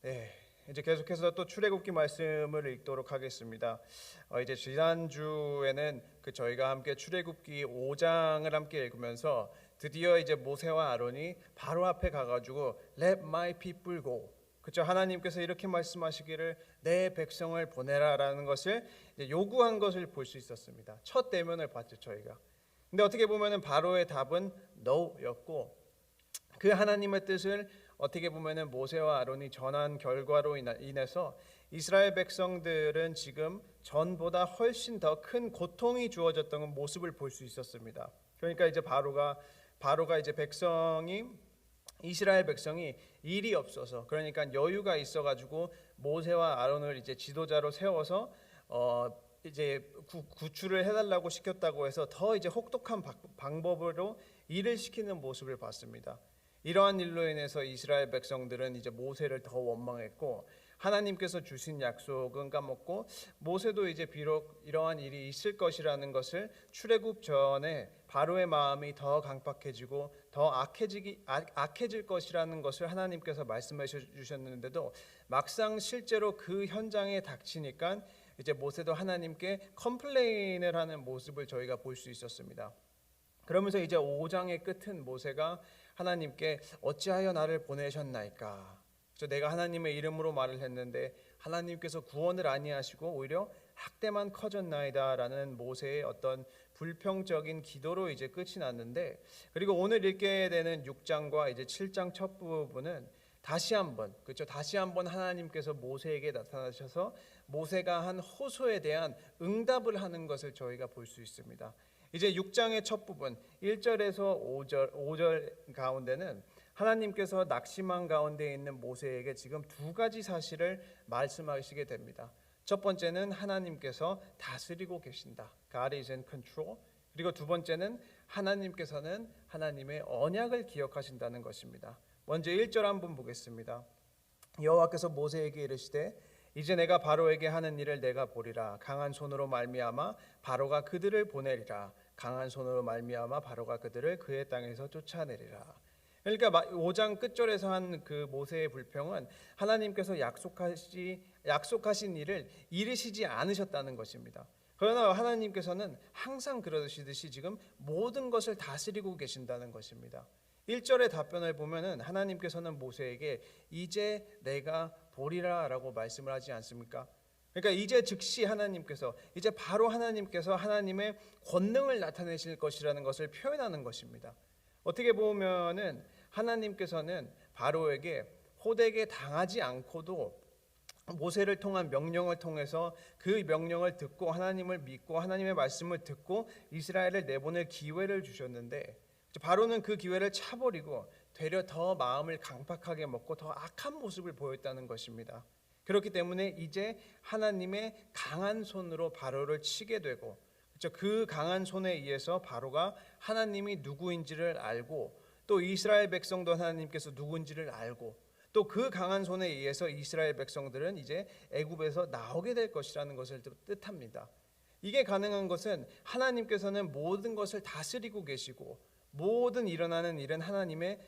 네, 이제 계속해서 또 출애굽기 말씀을 읽도록 하겠습니다. 이제 지난주에는 저희가 함께 출애굽기 5장을 함께 읽으면서 드디어 이제 모세와 아론이 바로 앞에 가가지고 Let my people go. 그렇죠. 하나님께서 이렇게 말씀하시기를 내 백성을 보내라라는 것을 이제 요구한 것을 볼 수 있었습니다. 첫 대면을 봤죠, 저희가. 근데 어떻게 보면은 바로의 답은 no였고, 그 하나님의 뜻을 어떻게 보면은 모세와 아론이 전한 결과로 인해서 이스라엘 백성들은 지금 전보다 훨씬 더 큰 고통이 주어졌던 모습을 볼 수 있었습니다. 그러니까 이제 바로가 이제 이스라엘 백성이 일이 없어서, 그러니까 여유가 있어가지고 모세와 아론을 이제 지도자로 세워서 이제 구출을 해달라고 시켰다고 해서 더 이제 혹독한 방법으로 일을 시키는 모습을 봤습니다. 이러한 일로 인해서 이스라엘 백성들은 이제 모세를 더 원망했고, 하나님께서 주신 약속은 까먹고, 모세도 이제 비록 이러한 일이 있을 것이라는 것을 출애굽 전에 바로의 마음이 더 강팍해지고 더 악해질 것이라는 것을 하나님께서 말씀해 주셨는데도 막상 실제로 그 현장에 닥치니까 이제 모세도 하나님께 컴플레인을 하는 모습을 저희가 볼 수 있었습니다. 그러면서 이제 5장의 끝은 모세가 하나님께 어찌하여 나를 보내셨나이까? 내가 하나님의 이름으로 말을 했는데 하나님께서 구원을 아니하시고 오히려 학대만 커졌나이다라는 모세의 어떤 불평적인 기도로 이제 끝이 났는데, 그리고 오늘 읽게 되는 6장과 이제 7장 첫 부분은 다시 한번 하나님께서 모세에게 나타나셔서 모세가 한 호소에 대한 응답을 하는 것을 저희가 볼 수 있습니다. 이제 6장의 첫 부분 1절에서 5절 가운데는 하나님께서 낙심한 가운데 있는 모세에게 지금 두 가지 사실을 말씀하시게 됩니다. 첫 번째는 하나님께서 다스리고 계신다. God is in control. 그리고 두 번째는 하나님께서는 하나님의 언약을 기억하신다는 것입니다. 먼저 1절 한번 보겠습니다. 여호와께서 모세에게 이르시되 이제 내가 바로에게 하는 일을 내가 보리라. 강한 손으로 말미암아 바로가 그들을 보내리라. 강한 손으로 말미암아 바로가 그들을 그의 땅에서 쫓아내리라. 그러니까 5장 끝절에서 한 그 모세의 불평은 하나님께서 약속하신 일을 이루시지 않으셨다는 것입니다. 그러나 하나님께서는 항상 그러시듯이 지금 모든 것을 다스리고 계신다는 것입니다. 1절의 답변을 보면은 하나님께서는 모세에게 이제 내가 보리라 라고 말씀을 하지 않습니까? 그러니까 이제 즉시 이제 바로 하나님께서 하나님의 권능을 나타내실 것이라는 것을 표현하는 것입니다. 어떻게 보면은 하나님께서는 바로에게 호되게 당하지 않고도 모세를 통한 명령을 통해서 그 명령을 듣고 하나님을 믿고 하나님의 말씀을 듣고 이스라엘을 내보낼 기회를 주셨는데, 바로는 그 기회를 차버리고 되려 더 마음을 강팍하게 먹고 더 악한 모습을 보였다는 것입니다. 그렇기 때문에 이제 하나님의 강한 손으로 바로를 치게 되고, 그 강한 손에 의해서 바로가 하나님이 누구인지를 알고, 또 이스라엘 백성도 하나님께서 누구인지를 알고, 또 그 강한 손에 의해서 이스라엘 백성들은 이제 애굽에서 나오게 될 것이라는 것을 뜻합니다. 이게 가능한 것은 하나님께서는 모든 것을 다스리고 계시고 모든 일어나는 일은 하나님의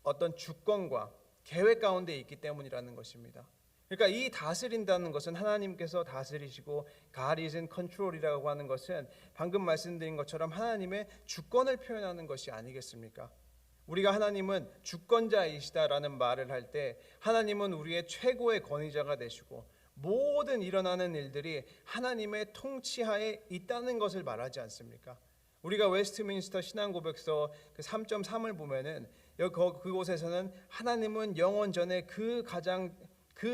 어떤 주권과 계획 가운데 있기 때문이라는 것입니다. 그러니까 이 다스린다는 것은 하나님께서 다스리시고 God is in control이라고 하는 것은 방금 말씀드린 것처럼 하나님의 주권을 표현하는 것이 아니겠습니까? 우리가 하나님은 주권자이시다라는 말을 할 때 하나님은 우리의 최고의 권위자가 되시고 모든 일어나는 일들이 하나님의 통치하에 있다는 것을 말하지 않습니까? 우리가 웨스트민스터 신앙고백서 3.3을 보면은 그곳에서는 하나님은 영원 전에 그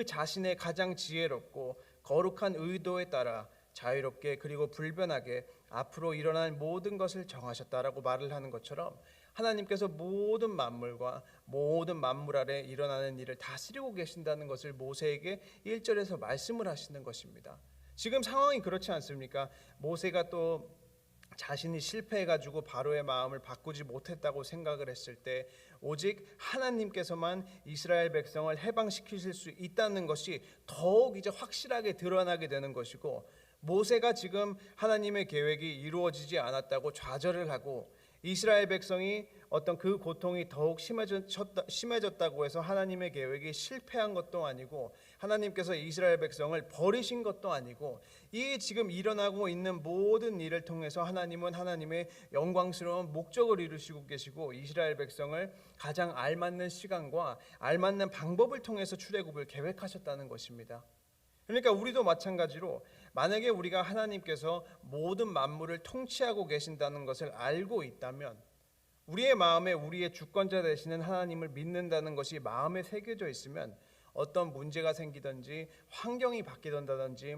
자신의 가장 지혜롭고 거룩한 의도에 따라 자유롭게 그리고 불변하게 앞으로 일어날 모든 것을 정하셨다라고 말을 하는 것처럼 하나님께서 모든 만물과 모든 만물 아래 일어나는 일을 다스리고 계신다는 것을 모세에게 1절에서 말씀을 하시는 것입니다. 지금 상황이 그렇지 않습니까? 모세가 또 자신이 실패해가지고 바로의 마음을 바꾸지 못했다고 생각을 했을 때 오직 하나님께서만 이스라엘 백성을 해방시키실 수 있다는 것이 더욱 이제 확실하게 드러나게 되는 것이고, 모세가 지금 하나님의 계획이 이루어지지 않았다고 좌절을 하고 이스라엘 백성이 어떤 그 고통이 더욱 심해졌다고 해서 하나님의 계획이 실패한 것도 아니고 하나님께서 이스라엘 백성을 버리신 것도 아니고 이 지금 일어나고 있는 모든 일을 통해서 하나님은 하나님의 영광스러운 목적을 이루시고 계시고 이스라엘 백성을 가장 알맞는 시간과 알맞는 방법을 통해서 출애굽을 계획하셨다는 것입니다. 그러니까 우리도 마찬가지로 만약에 우리가 하나님께서 모든 만물을 통치하고 계신다는 것을 알고 있다면 우리의 마음에 우리의 주권자 되시는 하나님을 믿는다는 것이 마음에 새겨져 있으면 어떤 문제가 생기든지 환경이 바뀌던다든지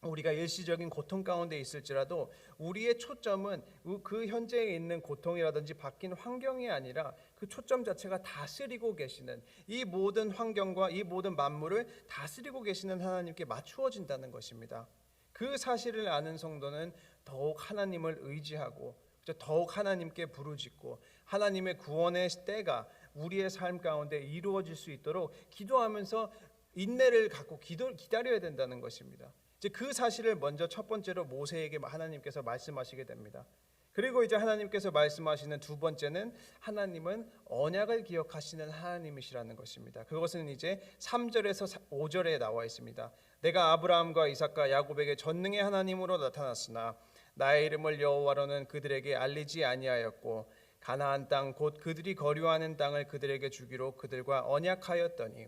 우리가 일시적인 고통 가운데 있을지라도 우리의 초점은 그 현재에 있는 고통이라든지 바뀐 환경이 아니라 그 초점 자체가 다스리고 계시는 이 모든 환경과 이 모든 만물을 다스리고 계시는 하나님께 맞추어진다는 것입니다. 그 사실을 아는 성도는 더욱 하나님을 의지하고 더욱 하나님께 부르짖고 하나님의 구원의 때가 우리의 삶 가운데 이루어질 수 있도록 기도하면서 인내를 갖고 기다려야 된다는 것입니다. 이제 그 사실을 먼저 첫 번째로 모세에게 하나님께서 말씀하시게 됩니다. 그리고 이제 하나님께서 말씀하시는 두 번째는 하나님은 언약을 기억하시는 하나님이시라는 것입니다. 그것은 이제 3절에서 5절에 나와 있습니다. 내가 아브라함과 이삭과 야곱에게 전능의 하나님으로 나타났으나 나의 이름을 여호와로는 그들에게 알리지 아니하였고 가나안 땅 곧 그들이 거류하는 땅을 그들에게 주기로 그들과 언약하였더니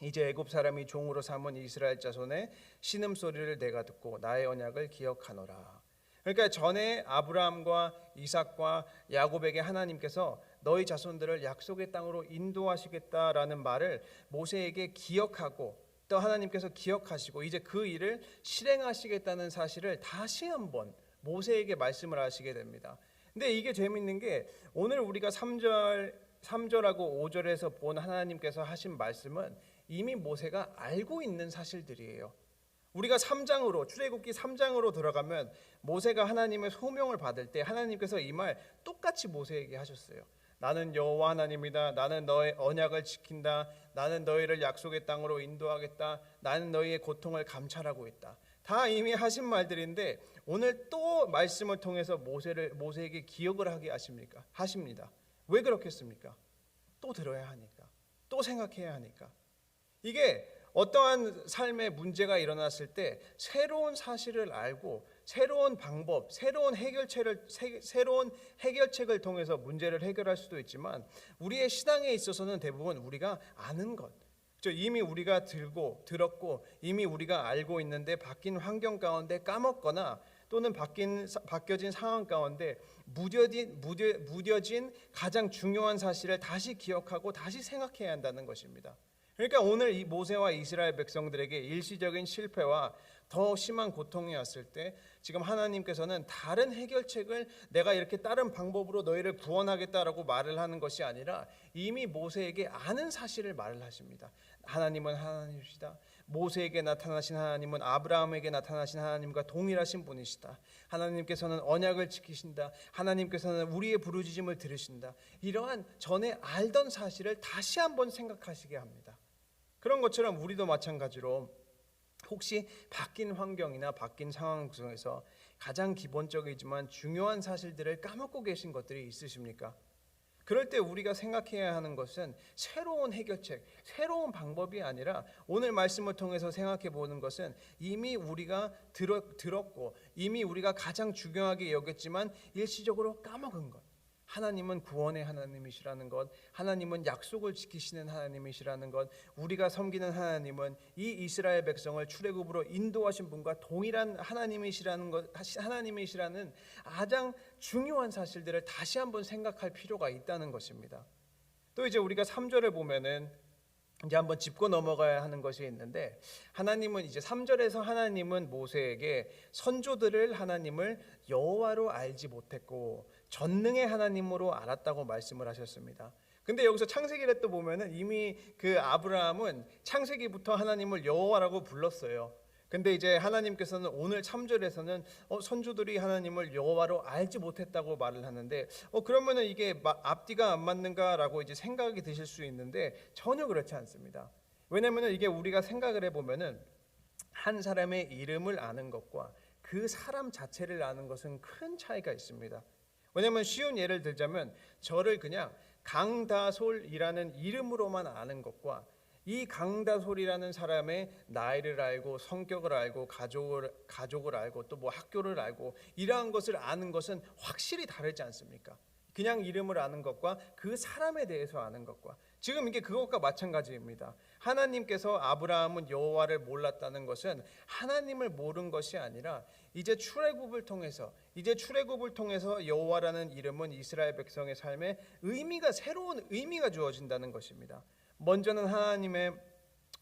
이제 애굽 사람이 종으로 삼은 이스라엘 자손의 신음소리를 내가 듣고 나의 언약을 기억하노라. 그러니까 전에 아브라함과 이삭과 야곱에게 하나님께서 너희 자손들을 약속의 땅으로 인도하시겠다라는 말을 모세에게 기억하고 또 하나님께서 기억하시고 이제 그 일을 실행하시겠다는 사실을 다시 한번 모세에게 말씀을 하시게 됩니다. 근데 이게 재밌는 게 오늘 우리가 3절하고 5절에서 본 하나님께서 하신 말씀은 이미 모세가 알고 있는 사실들이에요. 우리가 3장으로 출애굽기 3장으로 들어가면 모세가 하나님의 소명을 받을 때 하나님께서 이 말 똑같이 모세에게 하셨어요. 나는 여호와 하나님이다. 나는 너의 언약을 지킨다. 나는 너희를 약속의 땅으로 인도하겠다. 나는 너희의 고통을 감찰하고 있다. 다 이미 하신 말들인데 오늘 또 말씀을 통해서 모세에게 기억을 하게 하십니다. 왜 그렇겠습니까? 또 들어야 하니까. 또 생각해야 하니까. 이게 어떠한 삶의 문제가 일어났을 때 새로운 사실을 알고 새로운 방법, 새로운 해결책을 통해서 문제를 해결할 수도 있지만 우리의 신앙에 있어서는 대부분 우리가 아는 것, 이미 우리가 들었고 이미 우리가 알고 있는데 바뀐 환경 가운데 까먹거나 또는 바뀌어진 상황 가운데 무뎌진 가장 중요한 사실을 다시 기억하고 다시 생각해야 한다는 것입니다. 그러니까 오늘 이 모세와 이스라엘 백성들에게 일시적인 실패와 더 심한 고통이 왔을 때 지금 하나님께서는 다른 해결책을 내가 이렇게 다른 방법으로 너희를 구원하겠다라고 말을 하는 것이 아니라 이미 모세에게 아는 사실을 말을 하십니다. 하나님은 하나님이시다. 모세에게 나타나신 하나님은 아브라함에게 나타나신 하나님과 동일하신 분이시다. 하나님께서는 언약을 지키신다. 하나님께서는 우리의 부르짖음을 들으신다. 이러한 전에 알던 사실을 다시 한번 생각하시게 합니다. 그런 것처럼 우리도 마찬가지로 혹시 바뀐 환경이나 바뀐 상황 속에서 가장 기본적이지만 중요한 사실들을 까먹고 계신 것들이 있으십니까? 그럴 때 우리가 생각해야 하는 것은 새로운 해결책, 새로운 방법이 아니라 오늘 말씀을 통해서 생각해 보는 것은 이미 우리가 들었고 이미 우리가 가장 중요하게 여겼지만 일시적으로 까먹은 것. 하나님은 구원의 하나님이시라는 것, 하나님은 약속을 지키시는 하나님이시라는 것, 우리가 섬기는 하나님은 이 이스라엘 백성을 출애굽으로 인도하신 분과 동일한 하나님이시라는 가장 중요한 사실들을 다시 한번 생각할 필요가 있다는 것입니다. 또 이제 우리가 3절을 보면은 이제 한번 짚고 넘어가야 하는 것이 있는데 하나님은 이제 3절에서 하나님은 모세에게 선조들을 하나님을 여호와로 알지 못했고 전능의 하나님으로 알았다고 말씀을 하셨습니다. 근데 여기서 창세기를 또 보면은 이미 그 아브라함은 창세기부터 하나님을 여호와라고 불렀어요. 근데 이제 하나님께서는 오늘 3절에서는 선조들이 하나님을 여호와로 알지 못했다고 말을 하는데 그러면은 이게 앞뒤가 안 맞는가라고 이제 생각이 드실 수 있는데 전혀 그렇지 않습니다. 왜냐면은 이게 우리가 생각을 해보면은 한 사람의 이름을 아는 것과 그 사람 자체를 아는 것은 큰 차이가 있습니다. 왜냐하면 쉬운 예를 들자면 저를 그냥 강다솔이라는 이름으로만 아는 것과 이 강다솔이라는 사람의 나이를 알고 성격을 알고 가족을 알고 또 뭐 학교를 알고 이러한 것을 아는 것은 확실히 다르지 않습니까? 그냥 이름을 아는 것과 그 사람에 대해서 아는 것과 지금 이게 그것과 마찬가지입니다. 하나님께서 아브라함은 여호와를 몰랐다는 것은 하나님을 모른 것이 아니라 이제 출애굽을 통해서 여호와라는 이름은 이스라엘 백성의 삶에 새로운 의미가 주어진다는 것입니다. 먼저는 하나님의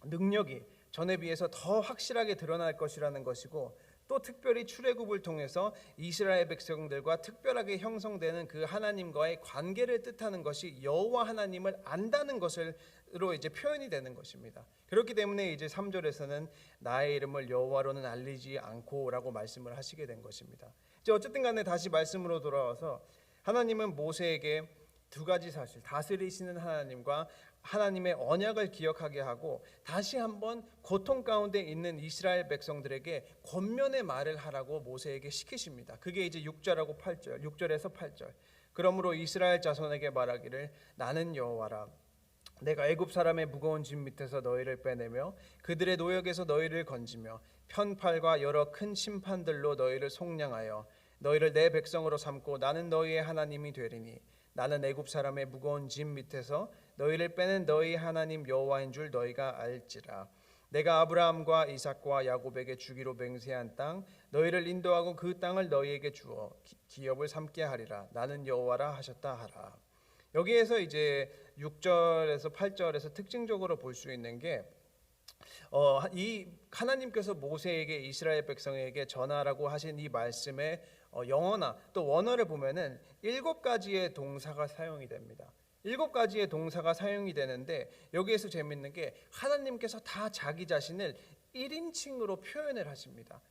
능력이 전에 비해서 더 확실하게 드러날 것이라는 것이고 또 특별히 출애굽을 통해서 이스라엘 백성들과 특별하게 형성되는 그 하나님과의 관계를 뜻하는 것이 여호와 하나님을 안다는 것으로 이제 표현이 되는 것입니다. 그렇기 때문에 이제 3절에서는 나의 이름을 여호와로는 알리지 않고라고 말씀을 하시게 된 것입니다. 이제 어쨌든 간에 다시 말씀으로 돌아와서 하나님은 모세에게 두 가지 사실, 다스리시는 하나님과 하나님의 언약을 기억하게 하고 다시 한번 고통 가운데 있는 이스라엘 백성들에게 권면의 말을 하라고 모세에게 시키십니다. 그게 이제 6절에서 8절. 그러므로 이스라엘 자손에게 말하기를 나는 여호와라. 내가 애굽 사람의 무거운 짐 밑에서 너희를 빼내며 그들의 노역에서 너희를 건지며 편팔과 여러 큰 심판들로 너희를 속량하여 너희를 내 백성으로 삼고 나는 너희의 하나님이 되리니 나는 애굽 사람의 무거운 짐 밑에서 너희를 빼는 너희 하나님 여호와인 줄 너희가 알지라. 내가 아브라함과 이삭과 야곱에게 주기로 맹세한 땅 너희를 인도하고 그 땅을 너희에게 주어 기업을 삼게 하리라. 나는 여호와라 하셨다 하라. 여기에서 이제 6절에서 8절에서 특징적으로 볼 수 있는 게 이 하나님께서 모세에게 이스라엘 백성에게 전하라고 하신 이 말씀의 영어나 또 원어를 보면은 7가지의 동사가 사용이 됩니다. 7가지의 동사가 사용이 되는데 여기에서 재밌는 게 하나님께서 다 자기 자신을 1인칭으로 표현을 하십니다.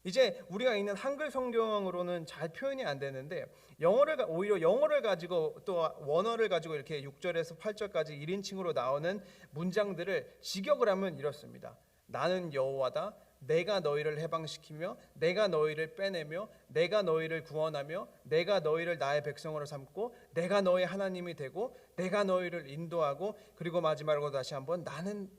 이제 우리가 있는 한글 성경으로는 잘 표현이 안 되는데 오히려 영어를 가지고 또 원어를 가지고 이렇게 6절에서 8절까지 1인칭으로 나오는 문장들을 직역을 하면 이렇습니다. 나는 여호와다. 내가 너희를 해방시키며 내가 너희를 빼내며 내가 너희를 구원하며 내가 너희를 나의 백성으로 삼고 내가 너의 하나님이 되고 내가 너희를 인도하고 그리고 마지막으로 다시 한번 나는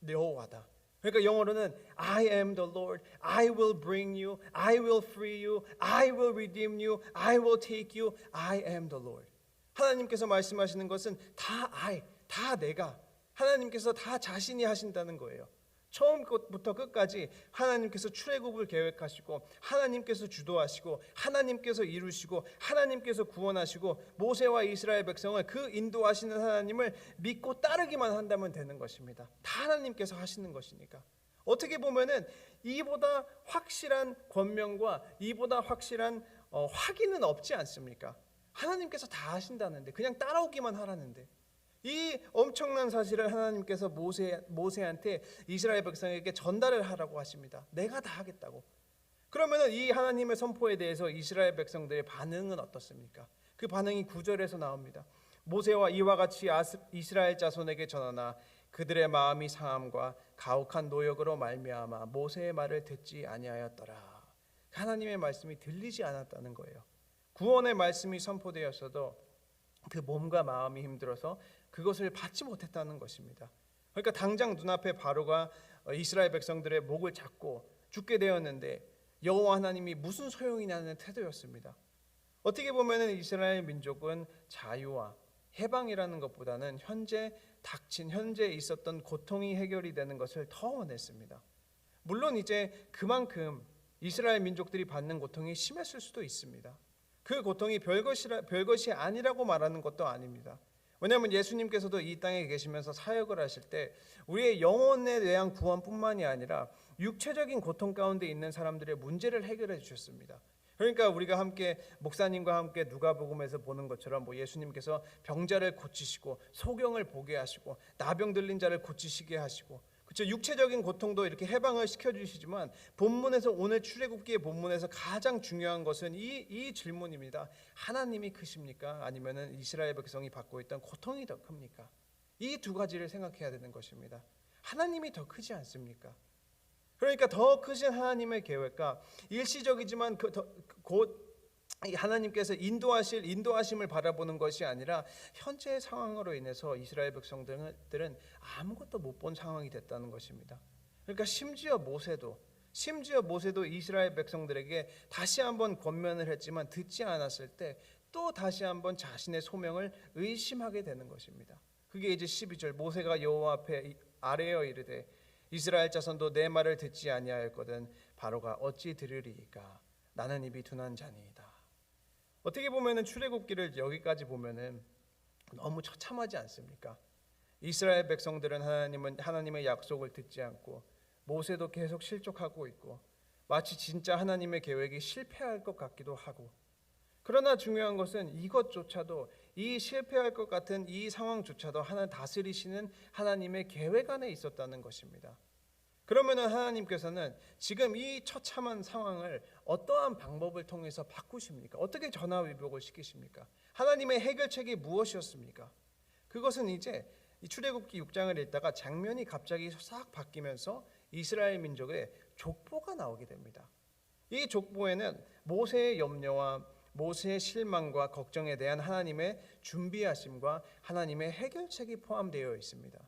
여호와다. 그러니까 영어로는 I am the Lord, I will bring you, I will free you, I will redeem you, I will take you, I am the Lord. 하나님께서 말씀하시는 것은 다 내가, 하나님께서 다 자신이 하신다는 거예요. 처음부터 끝까지 하나님께서 출애굽을 계획하시고 하나님께서 주도하시고 하나님께서 이루시고 하나님께서 구원하시고 모세와 이스라엘 백성을 그 인도하시는 하나님을 믿고 따르기만 한다면 되는 것입니다. 다 하나님께서 하시는 것이니까. 어떻게 보면은 이보다 확실한 권명과 이보다 확실한 확인은 없지 않습니까? 하나님께서 다 하신다는데 그냥 따라오기만 하라는데 이 엄청난 사실을 하나님께서 모세한테 이스라엘 백성에게 전달을 하라고 하십니다. 내가 다 하겠다고. 그러면 이 하나님의 선포에 대해서 이스라엘 백성들의 반응은 어떻습니까? 그 반응이 9절에서 나옵니다. 모세와 이와 같이 이스라엘 자손에게 전하나 그들의 마음이 상함과 가혹한 노역으로 말미암아 모세의 말을 듣지 아니하였더라. 하나님의 말씀이 들리지 않았다는 거예요. 구원의 말씀이 선포되었어도 그 몸과 마음이 힘들어서 그것을 받지 못했다는 것입니다. 그러니까 당장 눈앞에 바로가 이스라엘 백성들의 목을 잡고 죽게 되었는데 여호와 하나님이 무슨 소용이냐는 태도였습니다. 어떻게 보면 이스라엘 민족은 자유와 해방이라는 것보다는 현재 있었던 고통이 해결이 되는 것을 더 원했습니다. 물론 이제 그만큼 이스라엘 민족들이 받는 고통이 심했을 수도 있습니다. 그 고통이 별것이 아니라고 말하는 것도 아닙니다. 왜냐하면 예수님께서도 이 땅에 계시면서 사역을 하실 때 우리의 영혼에 대한 구원뿐만이 아니라 육체적인 고통 가운데 있는 사람들의 문제를 해결해 주셨습니다. 그러니까 우리가 함께 목사님과 함께 누가복음에서 보는 것처럼 예수님께서 병자를 고치시고 소경을 보게 하시고 나병 들린 자를 고치시게 하시고 그렇죠. 육체적인 고통도 이렇게 해방을 시켜주시지만 본문에서 오늘 출애굽기의 본문에서 가장 중요한 것은 이 질문입니다. 하나님이 크십니까? 아니면은 이스라엘 백성이 받고 있던 고통이 더 큽니까? 이 두 가지를 생각해야 되는 것입니다. 하나님이 더 크지 않습니까? 그러니까 더 크신 하나님의 계획과 일시적이지만 곧 이 하나님께서 인도하심을 바라보는 것이 아니라 현재의 상황으로 인해서 이스라엘 백성들은 아무것도 못 본 상황이 됐다는 것입니다. 그러니까 심지어 모세도 이스라엘 백성들에게 다시 한번 권면을 했지만 듣지 않았을 때 또 다시 한번 자신의 소명을 의심하게 되는 것입니다. 그게 이제 12절, 모세가 여호와 앞에 아뢰어 이르되 이스라엘 자손도 내 말을 듣지 아니하였거든 바로가 어찌 들으리이까 나는 입이 둔한 자니이다. 어떻게 보면은 출애굽기를 여기까지 보면은 너무 처참하지 않습니까? 이스라엘 백성들은 하나님의 약속을 듣지 않고 모세도 계속 실족하고 있고 마치 진짜 하나님의 계획이 실패할 것 같기도 하고, 그러나 중요한 것은 이것조차도 이 실패할 것 같은 이 상황조차도 하나 다스리시는 하나님의 계획 안에 있었다는 것입니다. 그러면은 하나님께서는 지금 이 처참한 상황을 어떠한 방법을 통해서 바꾸십니까? 어떻게 전화위복을 시키십니까? 하나님의 해결책이 무엇이었습니까? 그것은 이제 이 출애굽기 6장을 읽다가 장면이 갑자기 싹 바뀌면서 이스라엘 민족의 족보가 나오게 됩니다. 이 족보에는 모세의 염려와 모세의 실망과 걱정에 대한 하나님의 준비하심과 하나님의 해결책이 포함되어 있습니다.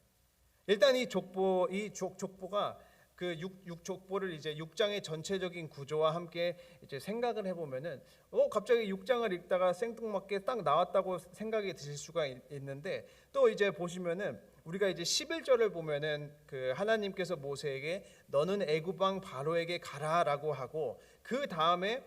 일단 이 족보가 그 6족보를 이제 6장의 전체적인 구조와 함께 이제 생각을 해보면은 갑자기 6장을 읽다가 생뚱맞게 딱 나왔다고 생각이 드실 수가 있는데, 또 이제 보시면은 우리가 이제 11절을 보면은 그 하나님께서 모세에게 너는 애굽 왕 바로에게 가라라고 하고, 그 다음에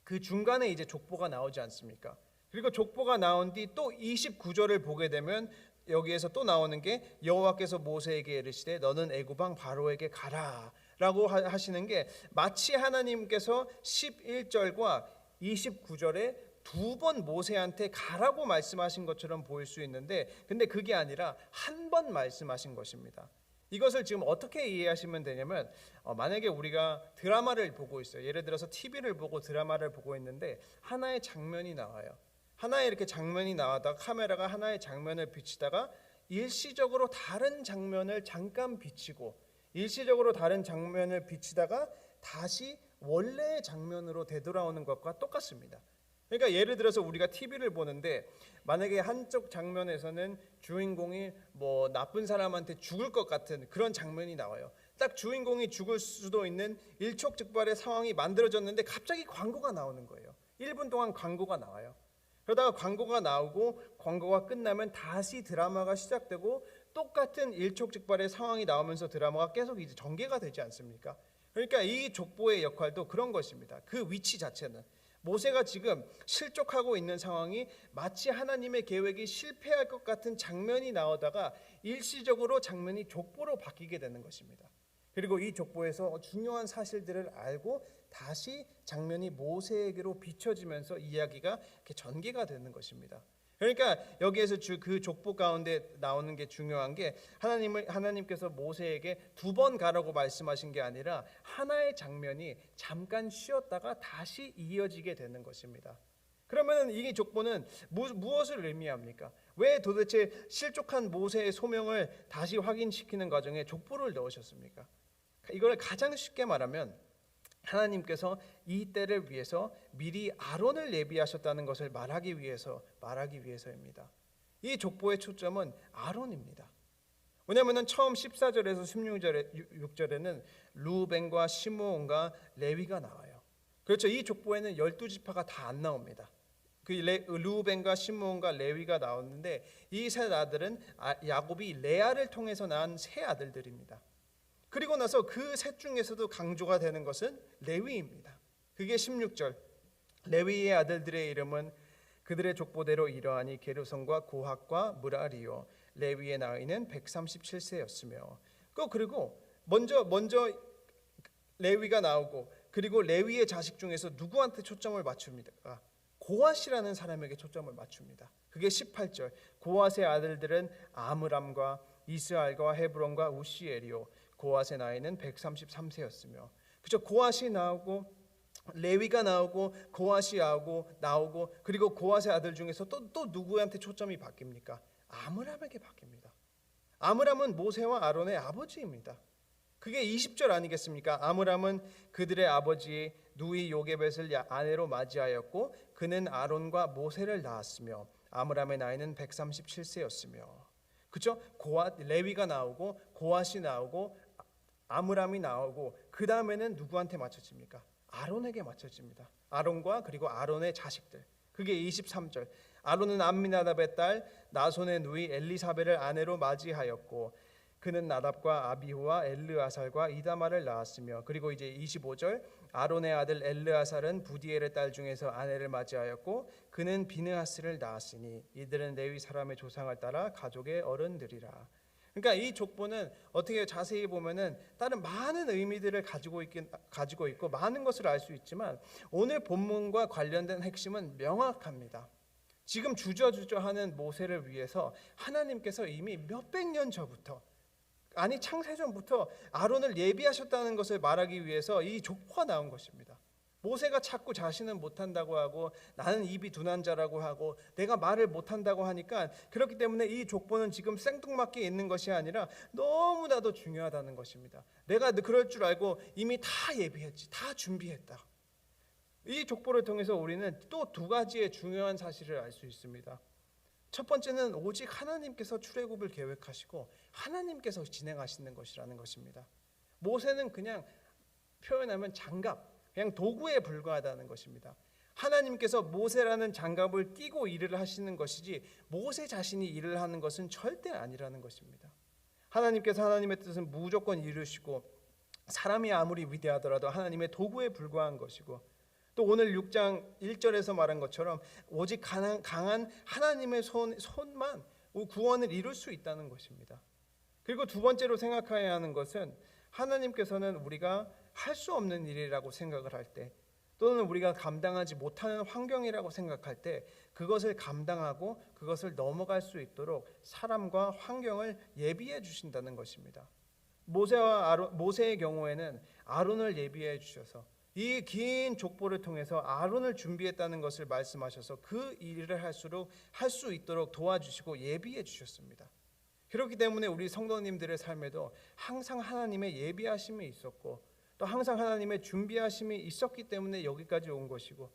그 중간에 이제 족보가 나오지 않습니까? 그리고 족보가 나온 뒤 또 29절을 보게 되면 여기에서 또 나오는 게 여호와께서 모세에게 이르시되 너는 애굽 왕 바로에게 가라라고 하시는 게 마치 하나님께서 11절과 29절에 두 번 모세한테 가라고 말씀하신 것처럼 보일 수 있는데, 근데 그게 아니라 한 번 말씀하신 것입니다. 이것을 지금 어떻게 이해하시면 되냐면, 만약에 우리가 드라마를 보고 있어요. 예를 들어서 TV를 보고 드라마를 보고 있는데 하나의 장면이 나와요. 하나의 이렇게 장면이 나와다가 카메라가 하나의 장면을 비치다가 일시적으로 다른 장면을 잠깐 비치고, 일시적으로 다른 장면을 비치다가 다시 원래의 장면으로 되돌아오는 것과 똑같습니다. 그러니까 예를 들어서 우리가 TV를 보는데 만약에 한쪽 장면에서는 주인공이 뭐 나쁜 사람한테 죽을 것 같은 그런 장면이 나와요. 딱 주인공이 죽을 수도 있는 일촉즉발의 상황이 만들어졌는데 갑자기 광고가 나오는 거예요. 1분 동안 광고가 나와요. 그러다가 광고가 나오고 광고가 끝나면 다시 드라마가 시작되고 똑같은 일촉즉발의 상황이 나오면서 드라마가 계속 이제 전개가 되지 않습니까? 그러니까 이 족보의 역할도 그런 것입니다. 그 위치 자체는 모세가 지금 실족하고 있는 상황이 마치 하나님의 계획이 실패할 것 같은 장면이 나오다가 일시적으로 장면이 족보로 바뀌게 되는 것입니다. 그리고 이 족보에서 중요한 사실들을 알고 다시 장면이 모세에게로 비춰지면서 이야기가 이렇게 전개가 되는 것입니다. 그러니까 여기에서 그 족보 가운데 나오는 게 중요한 게 하나님께서 모세에게 두 번 가라고 말씀하신 게 아니라 하나의 장면이 잠깐 쉬었다가 다시 이어지게 되는 것입니다. 그러면 이 족보는 무엇을 의미합니까? 왜 도대체 실족한 모세의 소명을 다시 확인시키는 과정에 족보를 넣으셨습니까? 이걸 가장 쉽게 말하면 하나님께서 이 때를 위해서 미리 아론을 예비하셨다는 것을 말하기 위해서입니다. 이 족보의 초점은 아론입니다. 왜냐하면 처음 14절에서 16절에는 루벤과 시므온과 레위가 나와요. 그렇죠. 이 족보에는 12지파가 다 안 나옵니다. 그 루벤과 시므온과 레위가 나오는데 이 세 아들은 야곱이 레아를 통해서 낳은 세 아들들입니다. 그리고 나서 그 셋 중에서도 강조가 되는 것은 레위입니다. 그게 16절. 레위의 아들들의 이름은 그들의 족보대로 이러하니 게르손과 고핫과 무라리요. 레위의 나이는 137세였으며. 그리고 먼저 레위가 나오고, 그리고 레위의 자식 중에서 누구한테 초점을 맞춥니까? 고핫이라는 사람에게 초점을 맞춥니다. 그게 18절. 고핫의 아들들은 아므람과 이스알과 헤브론과 우시엘이요. 고핫의 나이는 133세였으며. 그죠? 고핫이 나오고 레위가 나오고 고핫이 나오고 그리고 고핫의 아들 중에서 또 누구한테 초점이 바뀝니까? 아므람에게 바뀝니다. 아므람은 모세와 아론의 아버지입니다. 그게 20절 아니겠습니까? 아므람은 그들의 아버지 누이 요게벳을 아내로 맞이하였고 그는 아론과 모세를 낳았으며 아므람의 나이는 137세였으며. 그렇죠? 레위가 나오고 고앗이 나오고 아므람이 나오고 그 다음에는 누구한테 맞춰집니까? 아론에게 맞춰집니다. 아론과 그리고 아론의 자식들. 그게 23절. 아론은 암미나답의 딸 나손의 누이 엘리사벨을 아내로 맞이하였고 그는 나답과 아비후와 엘르아살과 이다말을 낳았으며. 그리고 이제 25절. 아론의 아들 엘르아살은 부디엘의 딸 중에서 아내를 맞이하였고 그는 비느하스를 낳았으니 이들은 레위 사람의 조상을 따라 가족의 어른들이라. 그러니까 이 족보는 어떻게 자세히 보면은 다른 많은 의미들을 가지고 있고 많은 것을 알 수 있지만 오늘 본문과 관련된 핵심은 명확합니다. 지금 주저주저하는 모세를 위해서 하나님께서 이미 몇백 년 전부터, 아니 창세전부터 아론을 예비하셨다는 것을 말하기 위해서 이 족보가 나온 것입니다. 모세가 자꾸 자신은 못한다고 하고 나는 입이 둔한 자라고 하고 내가 말을 못한다고 하니까, 그렇기 때문에 이 족보는 지금 생뚱맞게 있는 것이 아니라 너무나도 중요하다는 것입니다. 내가 그럴 줄 알고 이미 다 예비했지, 다 준비했다. 이 족보를 통해서 우리는 또 두 가지의 중요한 사실을 알 수 있습니다. 첫 번째는 오직 하나님께서 출애굽을 계획하시고 하나님께서 진행하시는 것이라는 것입니다. 모세는 그냥 표현하면 장갑, 그냥 도구에 불과하다는 것입니다. 하나님께서 모세라는 장갑을 띄고 일을 하시는 것이지 모세 자신이 일을 하는 것은 절대 아니라는 것입니다. 하나님께서 하나님의 뜻은 무조건 이루시고 사람이 아무리 위대하더라도 하나님의 도구에 불과한 것이고, 또 오늘 6장 1절에서 말한 것처럼 오직 강한 하나님의 손만 구원을 이룰 수 있다는 것입니다. 그리고 두 번째로 생각해야 하는 것은 하나님께서는 우리가 할 수 없는 일이라고 생각을 할 때, 또는 우리가 감당하지 못하는 환경이라고 생각할 때 그것을 감당하고 그것을 넘어갈 수 있도록 사람과 환경을 예비해 주신다는 것입니다. 모세의 경우에는 아론을 예비해 주셔서 이 긴 족보를 통해서 아론을 준비했다는 것을 말씀하셔서 그 일을 할 수 있도록 도와주시고 예비해 주셨습니다. 그렇기 때문에 우리 성도님들의 삶에도 항상 하나님의 예비하심이 있었고 또 항상 하나님의 준비하심이 있었기 때문에 여기까지 온 것이고,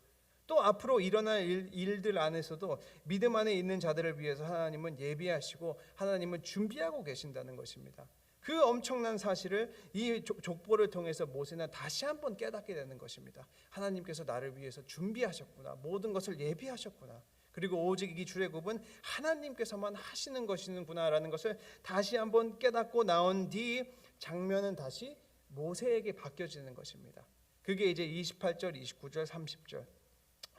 또 앞으로 일어날 일들 안에서도 믿음 안에 있는 자들을 위해서 하나님은 예비하시고 하나님은 준비하고 계신다는 것입니다. 그 엄청난 사실을 이 족보를 통해서 모세는 다시 한번 깨닫게 되는 것입니다. 하나님께서 나를 위해서 준비하셨구나, 모든 것을 예비하셨구나, 그리고 오직 이 출애굽은 하나님께서만 하시는 것이구나라는 것을 다시 한번 깨닫고 나온 뒤 장면은 다시 모세에게 바뀌어지는 것입니다. 그게 이제 28절, 29절, 30절.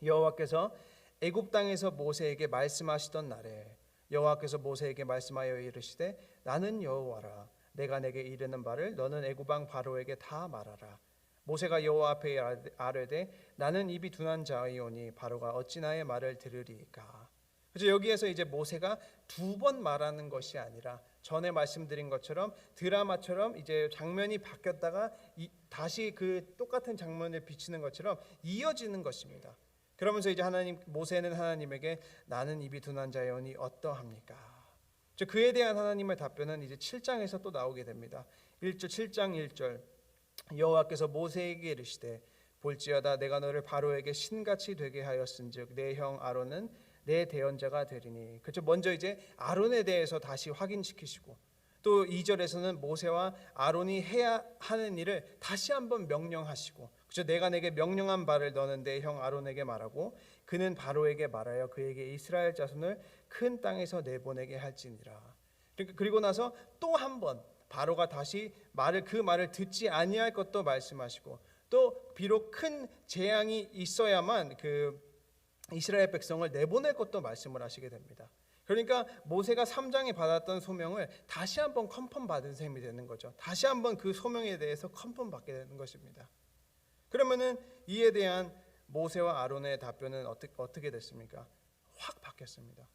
여호와께서 애굽 땅에서 모세에게 말씀하시던 날에 여호와께서 모세에게 말씀하여 이르시되 나는 여호와라. 내가 내게 이르는 바를 너는 애굽 왕 바로에게 다 말하라. 모세가 여호와 앞에 아뢰되 나는 입이 둔한 자이오니 바로가 어찌 나의 말을 들으리이까. 그래서 여기에서 이제 모세가 두 번 말하는 것이 아니라 전에 말씀드린 것처럼 드라마처럼 이제 장면이 바뀌었다가 다시 그 똑같은 장면을 비치는 것처럼 이어지는 것입니다. 그러면서 이제 모세는 하나님에게 나는 입이 둔한 자이오니 어떠합니까? 그에 대한 하나님의 답변은 이제 7장에서 또 나오게 됩니다. 7장 1절. 여호와께서 모세에게 이르시되 볼지어다 내가 너를 바로에게 신같이 되게 하였은즉 내 형 아론은 내 대언자가 되리니. 그렇죠. 먼저 이제 아론에 대해서 다시 확인시키시고, 또 2절에서는 모세와 아론이 해야 하는 일을 다시 한번 명령하시고, 그렇죠. 내가 내게 명령한 바를 너는 내 형 아론에게 말하고 그는 바로에게 말하여 그에게 이스라엘 자손을 큰 땅에서 내보내게 할지니라. 그리고 나서 또 한 번 바로가 다시 그 말을 듣지 아니할 것도 말씀하시고, 또 비록 큰 재앙이 있어야만 그 이스라엘 백성을 내보낼 것도 말씀을 하시게 됩니다. 그러니까 모세가 3장에 받았던 소명을 다시 한번 컨펌 받은 셈이 되는 거죠. 다시 한번 그 소명에 대해서 컨펌 받게 되는 것입니다. 그러면은 이에 대한 모세와 아론의 답변은 어떻게 됐습니까? 확 바뀌었습니다.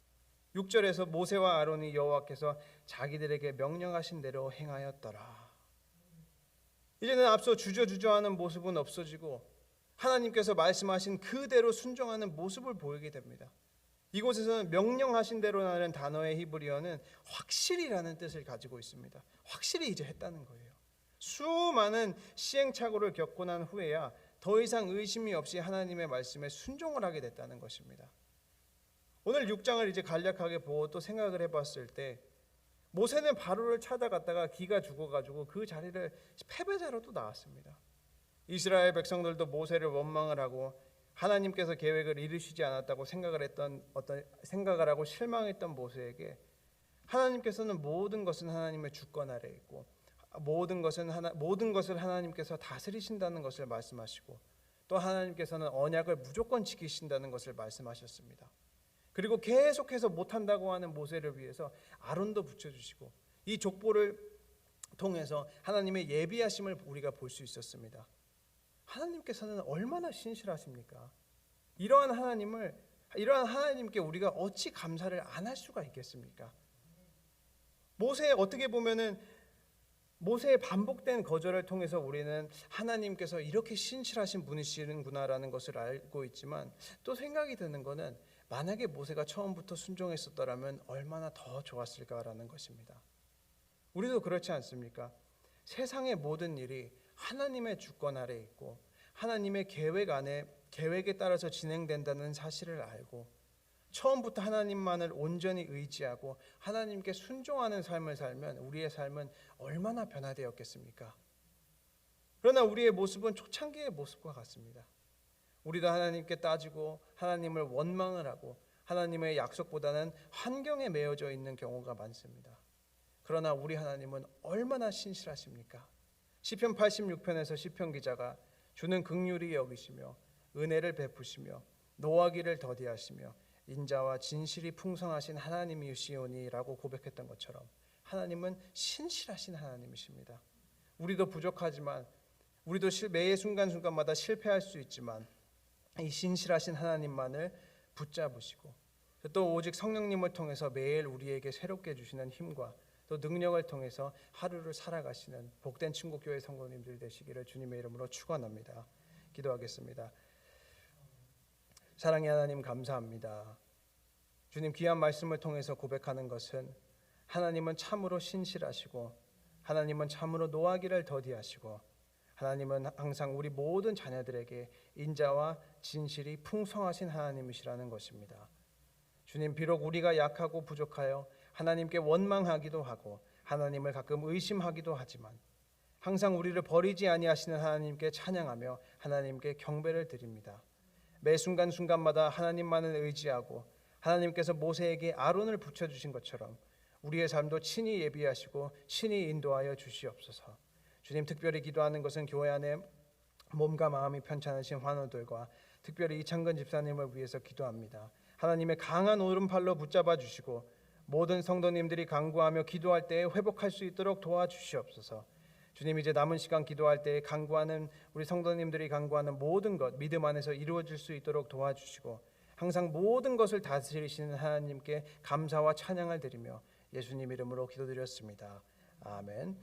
6절에서 모세와 아론이 여호와께서 자기들에게 명령하신 대로 행하였더라. 이제는 앞서 주저주저하는 모습은 없어지고 하나님께서 말씀하신 그대로 순종하는 모습을 보이게 됩니다. 이곳에서는 명령하신 대로라는 단어의 히브리어는 확실히라는 뜻을 가지고 있습니다. 확실히 이제 했다는 거예요. 수많은 시행착오를 겪고 난 후에야 더 이상 의심이 없이 하나님의 말씀에 순종을 하게 됐다는 것입니다. 오늘 6장을 이제 간략하게 보고 또 생각을 해봤을 때 모세는 바로를 찾아갔다가 기가 죽어가지고 그 자리를 패배자로 또 나왔습니다. 이스라엘 백성들도 모세를 원망을 하고 하나님께서 계획을 이루시지 않았다고 생각을 하고 실망했던 모세에게 하나님께서는 모든 것은 하나님의 주권 아래에 있고 모든 것을 하나님께서 다스리신다는 것을 말씀하시고 또 하나님께서는 언약을 무조건 지키신다는 것을 말씀하셨습니다. 그리고 계속해서 못한다고 하는 모세를 위해서 아론도 붙여주시고 이 족보를 통해서 하나님의 예비하심을 우리가 볼 수 있었습니다. 하나님께서는 얼마나 신실하십니까? 이러한 하나님께 우리가 어찌 감사를 안 할 수가 있겠습니까? 어떻게 보면은 모세의 반복된 거절을 통해서 우리는 하나님께서 이렇게 신실하신 분이시는구나라는 것을 알고 있지만 또 생각이 드는 것은 만약에 모세가 처음부터 순종했었더라면 얼마나 더 좋았을까라는 것입니다. 우리도 그렇지 않습니까? 세상의 모든 일이 하나님의 주권 아래에 있고 하나님의 계획에 따라서 진행된다는 사실을 알고 처음부터 하나님만을 온전히 의지하고 하나님께 순종하는 삶을 살면 우리의 삶은 얼마나 변화되었겠습니까? 그러나 우리의 모습은 초창기의 모습과 같습니다. 우리도 하나님께 따지고 하나님을 원망을 하고 하나님의 약속보다는 환경에 매여져 있는 경우가 많습니다. 그러나 우리 하나님은 얼마나 신실하십니까? 시편 86편에서 시편 기자가 주는 긍휼히 여기시며 은혜를 베푸시며 노하기를 더디하시며 인자와 진실이 풍성하신 하나님이시오니라고 고백했던 것처럼 하나님은 신실하신 하나님이십니다. 우리도 부족하지만 우리도 매 순간순간마다 실패할 수 있지만 이 신실하신 하나님만을 붙잡으시고 또 오직 성령님을 통해서 매일 우리에게 새롭게 주시는 힘과 또 능력을 통해서 하루를 살아가시는 복된 친구교회 성도님들 되시기를 주님의 이름으로 축원합니다. 기도하겠습니다. 사랑의 하나님 감사합니다. 주님 귀한 말씀을 통해서 고백하는 것은 하나님은 참으로 신실하시고 하나님은 참으로 노하기를 더디하시고 하나님은 항상 우리 모든 자녀들에게 인자와 진실이 풍성하신 하나님이시라는 것입니다. 주님 비록 우리가 약하고 부족하여 하나님께 원망하기도 하고 하나님을 가끔 의심하기도 하지만 항상 우리를 버리지 아니하시는 하나님께 찬양하며 하나님께 경배를 드립니다. 매 순간순간마다 하나님만을 의지하고 하나님께서 모세에게 아론을 붙여주신 것처럼 우리의 삶도 친히 예비하시고 친히 인도하여 주시옵소서. 주님 특별히 기도하는 것은 교회 안에 몸과 마음이 편찮으신 환우들과 특별히 이창근 집사님을 위해서 기도합니다. 하나님의 강한 오른팔로 붙잡아 주시고 모든 성도님들이 간구하며 기도할 때에 회복할 수 있도록 도와주시옵소서. 주님 이제 남은 시간 기도할 때에 간구하는 우리 성도님들이 간구하는 모든 것 믿음 안에서 이루어질 수 있도록 도와주시고 항상 모든 것을 다스리시는 하나님께 감사와 찬양을 드리며 예수님 이름으로 기도드렸습니다. 아멘.